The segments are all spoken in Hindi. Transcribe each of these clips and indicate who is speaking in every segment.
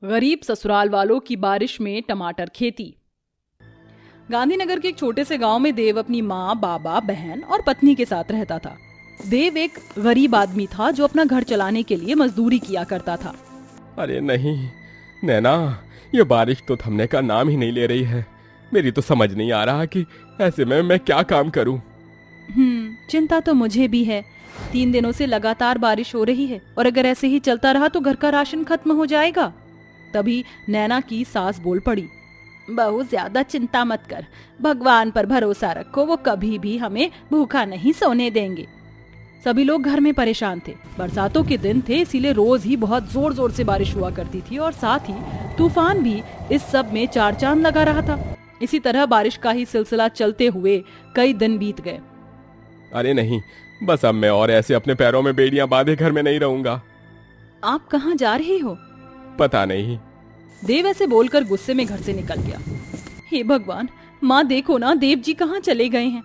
Speaker 1: गरीब ससुराल वालों की बारिश में टमाटर खेती। गांधीनगर के एक छोटे से गांव में देव अपनी माँ, बाबा, बहन और पत्नी के साथ रहता था। देव एक गरीब आदमी था जो अपना घर चलाने के लिए मजदूरी किया करता था।
Speaker 2: अरे नहीं नैना, ये बारिश तो थमने का नाम ही नहीं ले रही है। मेरी तो समझ नहीं आ रहा कि ऐसे में मैं क्या काम करूं।
Speaker 1: चिंता तो मुझे भी है। 3 दिनों से लगातार बारिश हो रही है और अगर ऐसे ही चलता रहा तो घर का राशन खत्म हो जाएगा। तभी नैना की सास बोल पड़ी, बहुत ज्यादा चिंता मत कर, भगवान पर भरोसा रखो, वो कभी भी हमें भूखा नहीं सोने देंगे। सभी लोग घर में परेशान थे। बरसातों के दिन थे, इसीलिए रोज ही बहुत जोर जोर से बारिश हुआ करती थी और साथ ही तूफान भी इस सब में चार चांद लगा रहा था। इसी तरह बारिश का ही सिलसिला चलते हुए कई दिन बीत गए।
Speaker 2: अरे नहीं, बस अब मैं और ऐसे अपने पैरों में बेड़ियां बांधे घर में नहीं रहूंगा।
Speaker 1: आप कहाँ जा रहे हो?
Speaker 2: पता नहीं।
Speaker 1: देव ऐसे बोलकर गुस्से में घर से निकल गया। हे भगवान, माँ देखो ना, देव जी कहाँ चले गए हैं।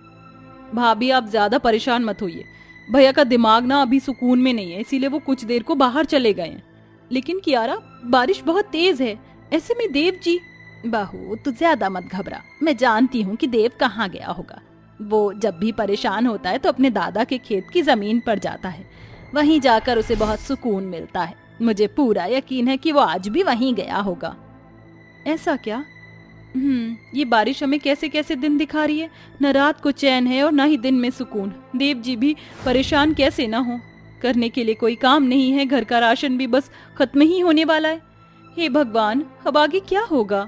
Speaker 1: भाभी आप ज्यादा परेशान मत होइए, भैया का दिमाग ना अभी सुकून में नहीं है, इसीलिए वो कुछ देर को बाहर चले गए हैं। लेकिन कियारा, बारिश बहुत तेज है, ऐसे में देव जी। बहू तू ज्यादा मत घबरा, मैं जानती हूँ कि देव कहाँ गया होगा। वो जब भी परेशान होता है तो अपने दादा के खेत की जमीन पर जाता है, वहीं जाकर उसे बहुत सुकून मिलता है। मुझे पूरा यकीन है कि वो आज भी वहीं गया होगा। ऐसा क्या? ये बारिश हमें कैसे कैसे दिन दिखा रही है, न रात को चैन है और न ही दिन में सुकून। देव जी भी परेशान कैसे ना हो, करने के लिए कोई काम नहीं है, घर का राशन भी बस खत्म ही होने वाला है। हे भगवान, अब आगे क्या होगा?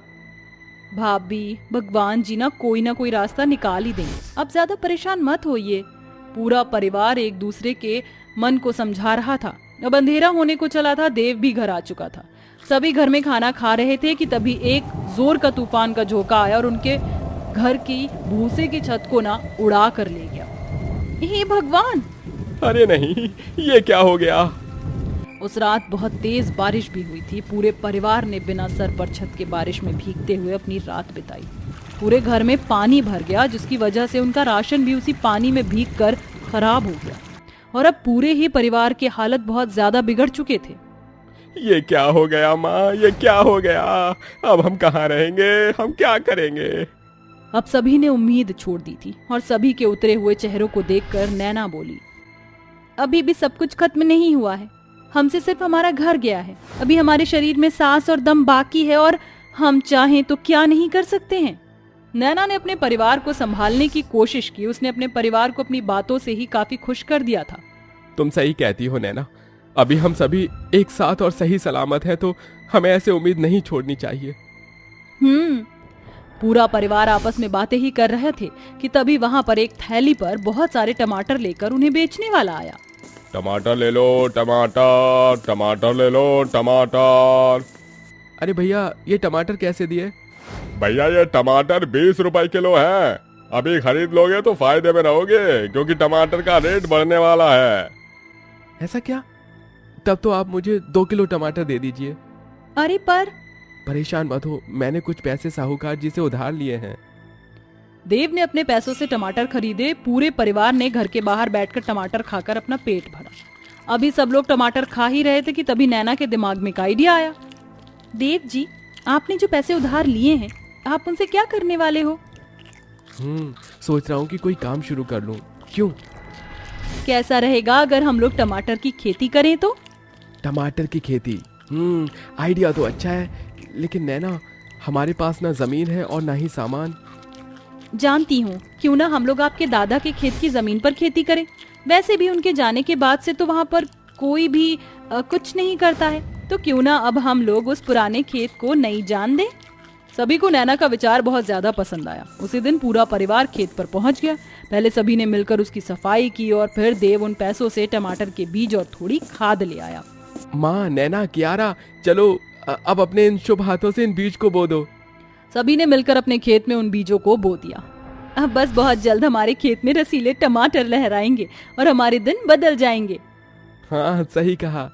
Speaker 1: भाभी, भगवान जी ना कोई रास्ता निकाल ही देंगे, अब ज्यादा परेशान मत होइए। पूरा परिवार एक दूसरे के मन को समझा रहा था। अब अंधेरा होने को चला था, देव भी घर आ चुका था। सभी घर में खाना खा रहे थे कि तभी एक जोर का तूफान का झोंका आया और उनके घर की भूसे की छत को ना उड़ा कर ले गया। हे भगवान!
Speaker 2: अरे नहीं, ये क्या हो गया?
Speaker 1: उस रात बहुत तेज बारिश भी हुई थी। पूरे परिवार ने बिना सर पर छत के बारिश में भीगते हुए अपनी रात बिताई। पूरे घर में पानी भर गया, जिसकी वजह से उनका राशन भी उसी पानी में भीगकर खराब हो गया और अब पूरे ही परिवार की हालत बहुत ज्यादा बिगड़ चुके थे।
Speaker 2: ये क्या हो गया माँ, ये क्या हो गया? अब हम कहाँ रहेंगे, हम क्या करेंगे?
Speaker 1: अब सभी ने उम्मीद छोड़ दी थी और सभी के उतरे हुए चेहरों को देखकर नैना बोली, अभी भी सब कुछ खत्म नहीं हुआ है, हमसे सिर्फ हमारा घर गया है। अभी हमारे शरीर में सांस और दम बाकी है और हम चाहें तो क्या नहीं कर सकते हैं। नैना ने अपने परिवार को संभालने की कोशिश की। उसने अपने परिवार को अपनी बातों से ही काफी खुश कर दिया था।
Speaker 2: तुम सही कहती हो नैना, अभी हम सभी एक साथ और सही सलामत हैं, तो हमें ऐसे उम्मीद नहीं छोड़नी चाहिए।
Speaker 1: पूरा परिवार आपस में बातें ही कर रहे थे कि तभी वहां पर एक थैली पर बहुत सारे टमाटर लेकर उन्हें बेचने वाला आया।
Speaker 2: टमाटर ले लो, टमाटर, टमाटर ले लो, टमाटर। अरे भैया, ये टमाटर कैसे दिए? भैया ये टमाटर 20 रुपए किलो है। अभी खरीद लोगे तो फायदे में रहोगे, क्योंकि टमाटर का रेट बढ़ने वाला है। ऐसा क्या? तब तो आप मुझे 2 किलो टमाटर दे दीजिए।
Speaker 1: अरे पर
Speaker 2: परेशान मत हो, मैंने कुछ पैसे साहूकार जी से उधार लिए हैं।
Speaker 1: देव ने अपने पैसों से टमाटर खरीदे। पूरे परिवार ने घर के बाहर बैठकर टमाटर खाकर अपना पेट भरा। अभी सब लोग टमाटर खा ही रहे थे कि तभी नैना के दिमाग में एक आइडिया आया। देव जी, आपने जो पैसे उधार लिए हैं, आप उनसे क्या करने वाले हो?
Speaker 2: सोच रहा हूँ कि कोई काम शुरू कर लूँ। क्यों?
Speaker 1: कैसा रहेगा अगर हम लोग टमाटर की खेती करें तो?
Speaker 2: टमाटर की खेती? आइडिया तो अच्छा है, लेकिन नैना, हमारे पास ना जमीन है और ना ही सामान।
Speaker 1: जानती हूँ, क्यों ना हम लोग आपके दादा के खेत की जमीन पर खेती करें। वैसे भी उनके जाने के बाद से तो वहाँ पर कोई भी कुछ नहीं करता है, तो क्यों ना अब हम लोग उस पुराने खेत को नई जान दें। सभी को नैना का विचार बहुत ज्यादा पसंद आया। उसी दिन पूरा परिवार खेत पर पहुंच गया। पहले सभी ने मिलकर उसकी सफाई की और फिर देव उन पैसों से टमाटर के बीज और थोड़ी खाद ले आया।
Speaker 2: माँ, नैना, कियारा, चलो अब अपने इन शुभ हाथों से इन बीज को बो दो।
Speaker 1: सभी ने मिलकर अपने खेत में उन बीजों को बो दिया। अब बस बहुत जल्द हमारे खेत में रसीले टमाटर लहराएंगे और हमारे दिन बदल जाएंगे।
Speaker 2: हाँ, सही कहा।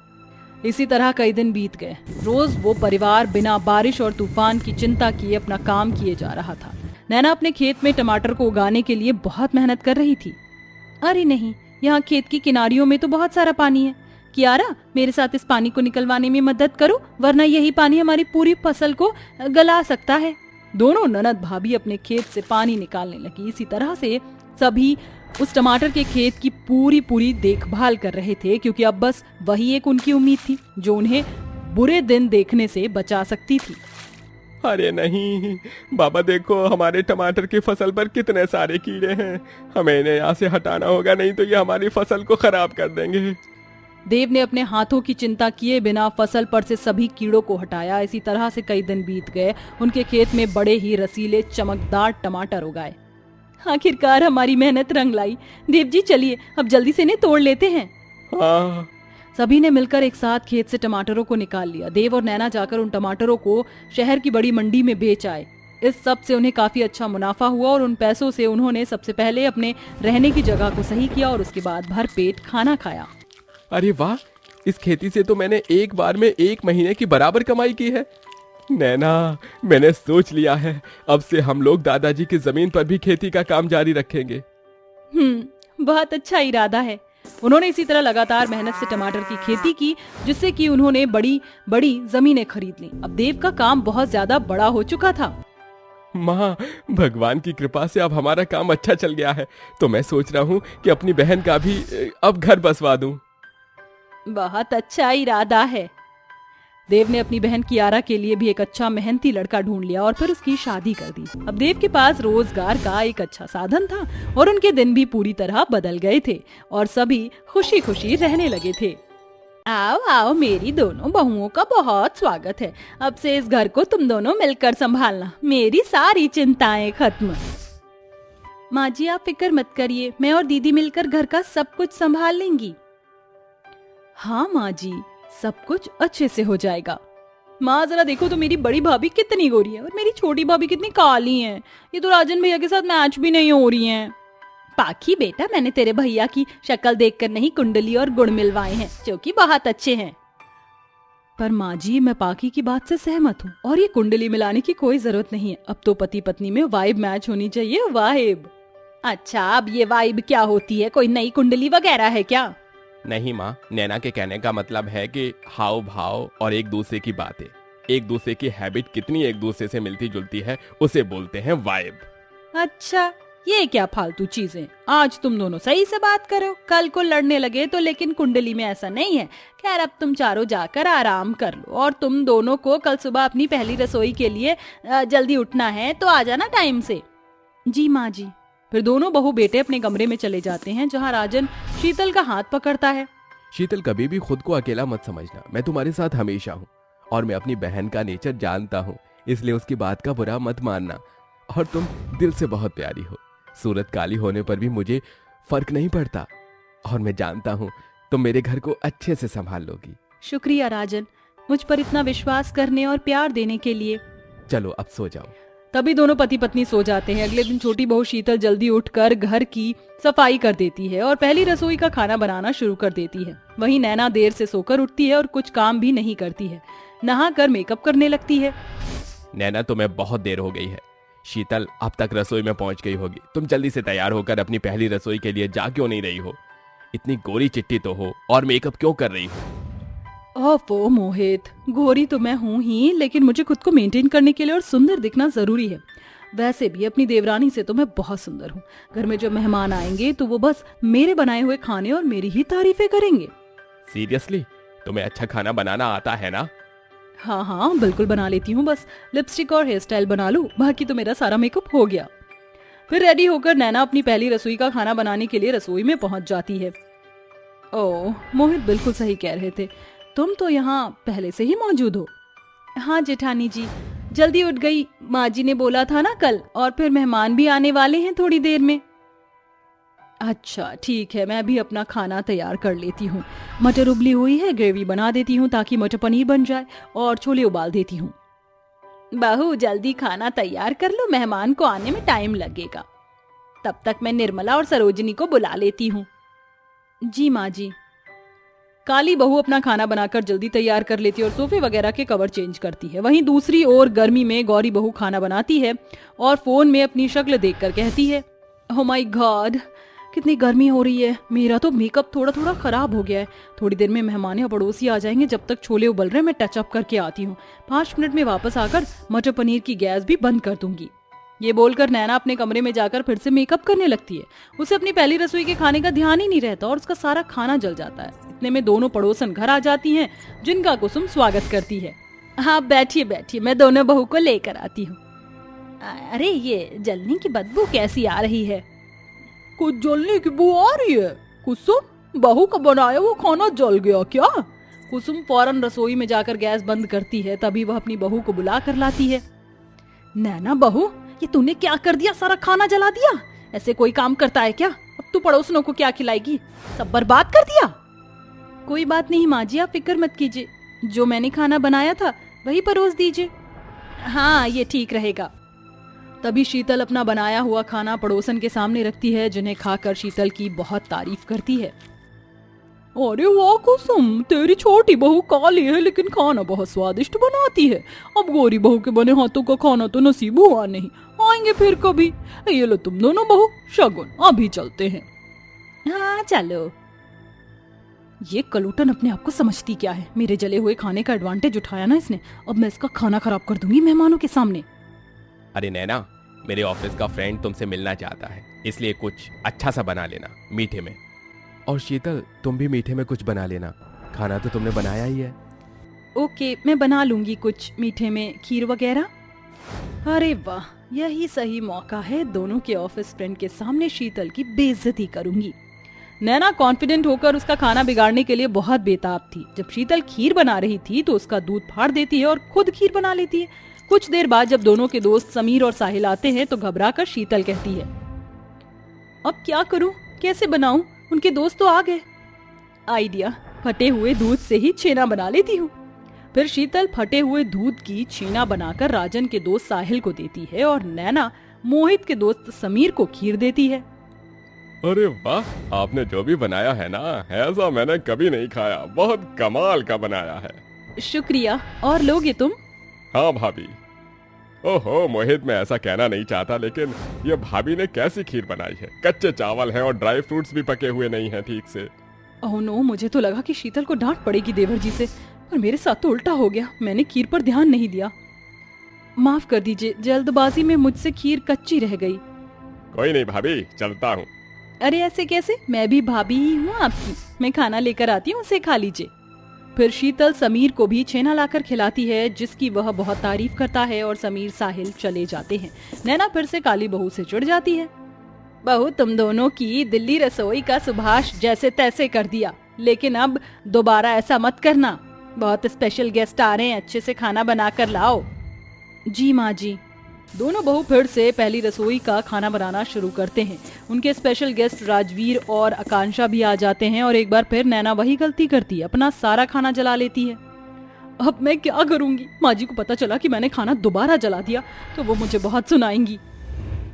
Speaker 1: इसी तरह कई दिन बीत गए। रोज वो परिवार बिना बारिश और तूफान की चिंता किए अपना काम किए जा रहा था। नैना अपने खेत में टमाटर को उगाने के लिए बहुत मेहनत कर रही थी। अरे नहीं, यहाँ खेत की किनारियों में तो बहुत सारा पानी है, कियारा, मेरे साथ इस पानी को निकलवाने में मदद करो, वरना यही पानी हमारी पूरी फसल को गला सकता है। दोनों ननद भाभी अपने खेत से पानी निकालने लगी। इसी तरह से सभी उस टमाटर के खेत की पूरी देखभाल कर रहे थे, क्योंकि अब बस वही एक उनकी उम्मीद थी जो उन्हें बुरे दिन देखने से बचा सकती थी।
Speaker 2: अरे नहीं बाबा, देखो हमारे टमाटर की फसल पर कितने सारे कीड़े हैं। हमें इन्हें यहाँ से हटाना होगा, नहीं तो ये हमारी फसल को खराब कर देंगे।
Speaker 1: देव ने अपने हाथों की चिंता किए बिना फसल पर से सभी कीड़ों को हटाया। इसी तरह से कई दिन बीत गए। उनके खेत में बड़े ही रसीले चमकदार टमाटर उगाए। आखिरकार हमारी मेहनत रंग लाई। देव जी चलिए अब जल्दी से इन्हें तोड़ लेते हैं।
Speaker 2: हाँ।
Speaker 1: सभी ने मिलकर एक साथ खेत से टमाटरों को निकाल लिया। देव और नैना जाकर उन टमाटरों को शहर की बड़ी मंडी में बेच आए। इस सब से उन्हें काफी अच्छा मुनाफा हुआ और उन पैसों से उन्होंने सबसे पहले अपने रहने की जगह को सही किया और उसके बाद भर पेट खाना खाया।
Speaker 2: अरे वाह, इस खेती से तो मैंने एक बार में 1 महीने की बराबर कमाई की है। नैना, मैंने सोच लिया है, अब से हम लोग दादाजी की जमीन पर भी खेती का काम जारी रखेंगे।
Speaker 1: बहुत अच्छा इरादा है। उन्होंने इसी तरह लगातार मेहनत से टमाटर की खेती की, जिससे कि उन्होंने बड़ी बड़ी जमीनें खरीद ली। अब देव का काम बहुत ज्यादा बड़ा हो चुका था।
Speaker 2: माँ, भगवान की कृपा से अब हमारा काम अच्छा चल गया है, तो मैं सोच रहा हूँ कि अपनी बहन का भी अब घर बसवा दूं।
Speaker 1: बहुत अच्छा इरादा है। देव ने अपनी बहन कियारा के लिए भी एक अच्छा मेहनती लड़का ढूंढ लिया और फिर उसकी शादी कर दी। अब देव के पास रोजगार का एक अच्छा साधन था और उनके दिन भी पूरी तरह बदल गए थे और सभी खुशी खुशी रहने लगे थे। आओ आओ, मेरी दोनों बहुओं का बहुत स्वागत है। अब से इस घर को तुम दोनों मिलकर संभालना, मेरी सारी चिंताएं खत्म। माँ जी आप फिक्र मत करिए, मैं और दीदी मिलकर घर का सब कुछ संभाल लेंगी। हाँ माँ जी, सब कुछ अच्छे से हो जाएगा। माँ जरा देखो तो मेरी बड़ी भाभी कितनी गोरी है और मेरी छोटी भाभी कितनी काली है। ये तो राजन भैया के साथ मैच भी नहीं हो रही हैं। पाखी बेटा, मैंने तेरे भैया की शक्ल देखकर नहीं कुंडली और गुण मिलवाए हैं, जो कि बहुत अच्छे हैं। पर माँ जी, मैं पाखी की बात से सहमत हूँ और ये कुंडली मिलाने की कोई जरूरत नहीं है। अब तो पति पत्नी में वाइब मैच होनी चाहिए। वाइब? अच्छा, अब ये वाइब क्या होती है? कोई नई कुंडली वगैरह है क्या?
Speaker 2: नहीं माँ, नैना के कहने का मतलब है कि हाव भाव और एक दूसरे की बातें, एक दूसरे की हैबिट कितनी एक दूसरे से मिलती जुलती है, उसे बोलते हैं वाइब।
Speaker 1: अच्छा, ये क्या फालतू चीजें। आज तुम दोनों सही से बात करो, कल को लड़ने लगे तो। लेकिन कुंडली में ऐसा नहीं है। खैर, अब तुम चारों जाकर आराम कर लो और तुम दोनों को कल सुबह अपनी पहली रसोई के लिए जल्दी उठना है, तो आ जाना टाइम से। जी माँ जी। फिर दोनों बहू बेटे अपने कमरे में चले जाते हैं, जहाँ राजन शीतल का हाथ पकड़ता है।
Speaker 2: शीतल, कभी भी खुद को अकेला मत समझना, मैं तुम्हारे साथ हमेशा हूँ और मैं अपनी बहन का नेचर जानता हूँ, इसलिए उसकी बात का बुरा मत मानना। और तुम दिल से बहुत प्यारी हो। सूरत काली होने पर भी मुझे फर्क नहीं पड़ता और मैं जानता हूँ तुम मेरे घर को अच्छे से संभाल लोगी।
Speaker 1: शुक्रिया राजन, मुझ पर इतना विश्वास करने और प्यार देने के लिए।
Speaker 2: चलो अब सो जाओ।
Speaker 1: तभी दोनों पति पत्नी सो जाते हैं। अगले दिन छोटी बहू शीतल जल्दी उठकर घर की सफाई कर देती है और पहली रसोई का खाना बनाना शुरू कर देती है। वहीं नैना देर से सोकर उठती है और कुछ काम भी नहीं करती है, नहाकर मेकअप करने लगती है।
Speaker 2: नैना, तुम्हें बहुत देर हो गई है। शीतल अब तक रसोई में पहुंच गई होगी। तुम जल्दी से तैयार होकर अपनी पहली रसोई के लिए जा क्यों नहीं रही हो? इतनी गोरी चिट्टी तो हो और मेकअप क्यों कर रही हो?
Speaker 1: ओफो मोहित, गोरी तो मैं हूँ ही, लेकिन मुझे खुद को मेंटेन करने के लिए और सुंदर दिखना जरूरी है। वैसे भी अपनी देवरानी से तो मैं बहुत सुंदर हूँ। घर में जब मेहमान आएंगे तो वो बस मेरे बनाए हुए खाने और मेरी ही तारीफें करेंगे।
Speaker 2: सीरियसली? तुम्हें अच्छा खाना बनाना आता है ना?
Speaker 1: हाँ हाँ, बिल्कुल बना लेती हूँ। बस लिपस्टिक और हेयर स्टाइल बना लूं, बाकी तो मेरा सारा मेकअप हो गया। फिर रेडी होकर नैना अपनी पहली रसोई का खाना बनाने के लिए रसोई में पहुंच जाती है। ओह, मोहित बिल्कुल सही कह रहे थे, तुम तो यहाँ पहले से ही मौजूद हो। हाँ जेठानी जी, जल्दी उठ गई। माँ जी ने बोला था ना कल, और फिर मेहमान भी आने वाले हैं थोड़ी देर में। अच्छा ठीक है, मैं भी अपना खाना तैयार कर लेती हूँ। मटर उबली हुई है, ग्रेवी बना देती हूँ ताकि मटर पनीर बन जाए, और छोले उबाल देती हूँ। बहू जल्दी खाना तैयार कर लो, मेहमान को आने में टाइम लगेगा। तब तक मैं निर्मला और सरोजिनी को बुला लेती हूँ। जी माँ जी। काली बहू अपना खाना बनाकर जल्दी तैयार कर लेती है और सोफे वगैरह के कवर चेंज करती है। वहीं दूसरी ओर गर्मी में गौरी बहू खाना बनाती है और फोन में अपनी शक्ल देखकर कहती है, ओह माय गॉड, कितनी गर्मी हो रही है। मेरा तो मेकअप थोड़ा थोड़ा खराब हो गया है। थोड़ी देर में मेहमान या पड़ोसी आ जाएंगे। जब तक छोले उबल रहे मैं टच अप करके आती हूँ। 5 मिनट में वापस आकर मटर पनीर की गैस भी बंद कर दूंगी। ये बोलकर नैना अपने कमरे में जाकर फिर से मेकअप करने लगती है। उसे अपनी पहली रसोई के खाने का ध्यान ही नहीं रहता और उसका सारा खाना जल जाता है। इतने में दोनों पड़ोसन घर आ जाती हैं, जिनका कुसुम स्वागत करती है। हाँ बैठिए बैठिए, मैं दोनों बहू को लेकर आती हूँ। अरे ये जलने की बदबू कैसी आ रही है? कुछ जलने की बू आ रही है? कुसुम, बहू का बनाया वो खाना जल गया क्या? कुसुम फौरन रसोई में जाकर गैस बंद करती है। तभी वह अपनी बहू को बुला कर लाती है। नैना बहू, ये तूने क्या कर दिया? सारा खाना जला दिया। ऐसे कोई काम करता है क्या? अब तू पड़ोसनों को क्या खिलाएगी? सब बर्बाद कर दिया। कोई बात नहीं माँ जी, आप फिक्र मत कीजिए। जो मैंने खाना बनाया था वही परोस दीजिए। हाँ ये ठीक रहेगा। तभी शीतल अपना बनाया हुआ खाना पड़ोसन के सामने रखती है, जिन्हें खाकर शीतल की बहुत तारीफ करती है। अरे वाह कुसुम, तेरी छोटी बहू काली है लेकिन खाना बहुत स्वादिष्ट बनाती है। अब गोरी बहू के बने हाथों का खाना तो नसीब हुआ नहीं, आएंगे फिर कभी। ये लो तुम दोनों बहू शगुन, अभी चलते हैं। हाँ चलो। ये कलूटन अपने आप को समझती क्या है? मेरे जले हुए खाने का एडवांटेज उठाया ना इसने। अब मैं इसका खाना खराब कर दूंगी मेहमानों के सामने।
Speaker 2: अरे नैना, मेरे ऑफिस का फ्रेंड तुमसे मिलना चाहता है, इसलिए कुछ अच्छा सा बना लेना मीठे में। और शीतल, तुम भी मीठे में कुछ बना लेना, खाना तो तुमने बनाया ही है।
Speaker 1: ओके, मैं बना लूंगी कुछ मीठे में, खीर वगैरह। अरे वाह, यही सही मौका है। दोनों के ऑफिस फ्रेंड के सामने शीतल की बेइज्जती करूंगी। नैना कॉन्फिडेंट होकर उसका खाना बिगाड़ने के लिए बहुत बेताब थी। जब शीतल खीर बना रही थी तो उसका दूध फाड़ देती है और खुद खीर बना लेती है। कुछ देर बाद जब दोनों के दोस्त समीर और साहिल आते हैं तो घबराकर शीतल कहती है, अब क्या करूं, कैसे बनाऊं? उनके दोस्त तो आ गए। आइडिया, फटे हुए दूध से ही छेना बना लेती हूँ। फिर शीतल फटे हुए दूध की छेना बनाकर राजन के दोस्त साहिल को देती है और नैना मोहित के दोस्त समीर को खीर देती है।
Speaker 2: अरे वाह, आपने जो भी बनाया है ना, ऐसा मैंने कभी नहीं खाया। बहुत कमाल का बनाया है।
Speaker 1: शुक्रिया। और लोगे तुम?
Speaker 2: हाँ भाभी। ओहो मोहित, मैं ऐसा कहना नहीं चाहता, लेकिन ये भाभी ने कैसी खीर बनाई है? कच्चे चावल हैं और ड्राई फ्रूट्स भी पके हुए नहीं हैं ठीक से।
Speaker 1: ओह नो, मुझे तो लगा कि शीतल को डांट पड़ेगी देवर जी से, पर मेरे साथ तो उल्टा हो गया। मैंने खीर पर ध्यान नहीं दिया। माफ कर दीजिए, जल्दबाजी में मुझसे खीर कच्ची रह गई।
Speaker 2: कोई नहीं भाभी, चलता हूँ।
Speaker 1: अरे ऐसे कैसे? मैं भी भाभी ही हूँ आपकी। मैं खाना लेकर आती हूँ, उसे खा लीजिए। फिर शीतल समीर को भी छेना लाकर खिलाती है, जिसकी वह बहुत तारीफ करता है और समीर साहिल चले जाते हैं। नैना फिर से काली बहू से चिढ़ जाती है। बहू, तुम दोनों की दिल्ली रसोई का सुभाष जैसे तैसे कर दिया, लेकिन अब दोबारा ऐसा मत करना। बहुत स्पेशल गेस्ट आ रहे हैं, अच्छे से खाना बना कर लाओ। जी माँ जी। दोनों बहू फिर से पहली रसोई का खाना बनाना शुरू करते हैं। उनके स्पेशल गेस्ट राजवीर और आकांक्षा भी आ जाते हैं और एक बार फिर नैना वही गलती करती है, अपना सारा खाना जला लेती है। अब मैं क्या करूंगी? माँ जी को पता चला कि मैंने खाना दोबारा जला दिया तो वो मुझे बहुत सुनाएंगी।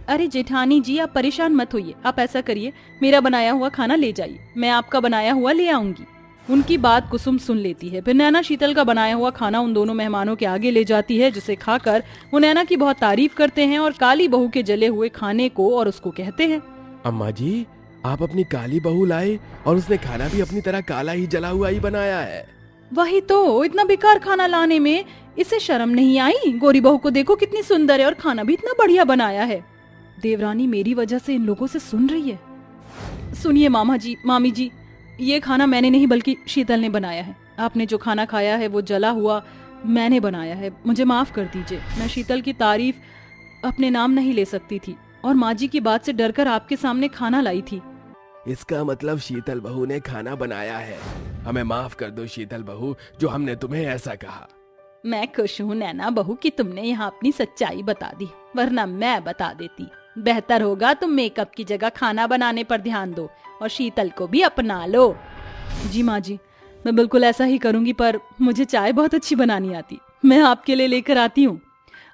Speaker 1: अरे जेठानी जी, आप परेशान मत होइए। आप ऐसा करिए, मेरा बनाया हुआ खाना ले जाइए, मैं आपका बनाया हुआ ले आऊंगी। उनकी बात कुसुम सुन लेती है। फिर नैना शीतल का बनाया हुआ खाना उन दोनों मेहमानों के आगे ले जाती है, जिसे खाकर वो नैना की बहुत तारीफ करते हैं और काली बहू के जले हुए खाने को और उसको कहते हैं,
Speaker 2: अम्मा जी, आप अपनी काली बहू लाए और उसने खाना भी अपनी तरह काला ही जला हुआ ही बनाया है।
Speaker 1: वही तो, इतना बेकार खाना लाने में इसे शर्म नहीं आई? गोरी बहू को देखो कितनी सुंदर है और खाना भी इतना बढ़िया बनाया है। देवरानी मेरी वजह से इन लोगों से सुन रही है। सुनिए मामा जी, मामी जी, ये खाना मैंने नहीं बल्कि शीतल ने बनाया है। आपने जो खाना खाया है वो जला हुआ मैंने बनाया है। मुझे माफ कर दीजिए। मैं शीतल की तारीफ अपने नाम नहीं ले सकती थी और माँ जी की बात से डरकर आपके सामने खाना लाई थी।
Speaker 2: इसका मतलब शीतल बहू ने खाना बनाया है। हमें माफ कर दो शीतल बहू, जो हमने तुम्हें ऐसा कहा।
Speaker 1: मैं खुश हूँ नैना बहू कि तुमने यहाँ अपनी सच्चाई बता दी, वरना मैं बता देती। बेहतर होगा तुम मेकअप की जगह खाना बनाने पर ध्यान दो और शीतल को भी अपना लो। जी माँ जी, मैं बिल्कुल ऐसा ही करूंगी, पर मुझे चाय बहुत अच्छी बनानी आती। मैं आपके लिए लेकर आती हूँ।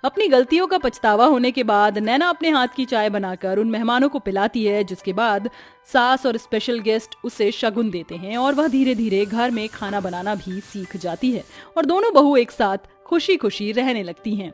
Speaker 1: अपनी गलतियों का पछतावा होने के बाद नैना अपने हाथ की चाय बनाकर उन मेहमानों को पिलाती है, जिसके बाद सास और स्पेशल गेस्ट उसे शगुन देते हैं और वह धीरे धीरे घर में खाना बनाना भी सीख जाती है और दोनों बहू एक साथ खुशी खुशी रहने लगती हैं।